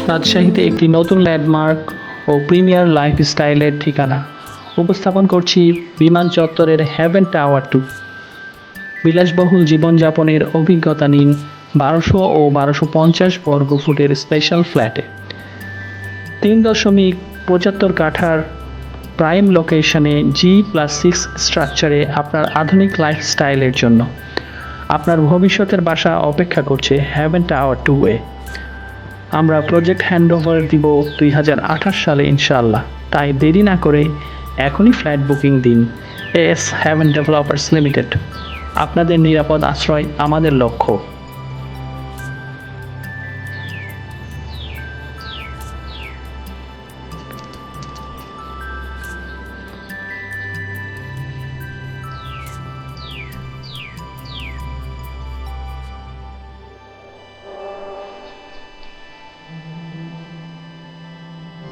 রাজশাহীতে একটি নতুন ল্যান্ডমার্ক ও প্রিমিয়ার লাইফস্টাইলের ঠিকানা উপস্থাপন করছি বিমান চত্বরের হেভেন টাওয়ার 2। বিলাসবহুল জীবনযাপনের অভিজ্ঞতা নিন 1200 ও 1250 বর্গ ফুটের স্পেশাল ফ্ল্যাটে। 3.75 কাঠার প্রাইম লোকেশনে G+6 স্ট্রাকচারে আপনার আধুনিক লাইফস্টাইলের জন্য আপনার ভবিষ্যতের বাসা অপেক্ষা করছে হেভেন টাওয়ার 2-এ। আমরা প্রজেক্ট হ্যান্ডওভার দিব 2028 সালে ইনশাআল্লাহ। তাই দেরি না করে এখনই ফ্ল্যাট বুকিং দিন। এস হেভেন ডেভেলপার্স লিমিটেড, আপনাদের নিরাপদ আশ্রয় আমাদের লক্ষ্য।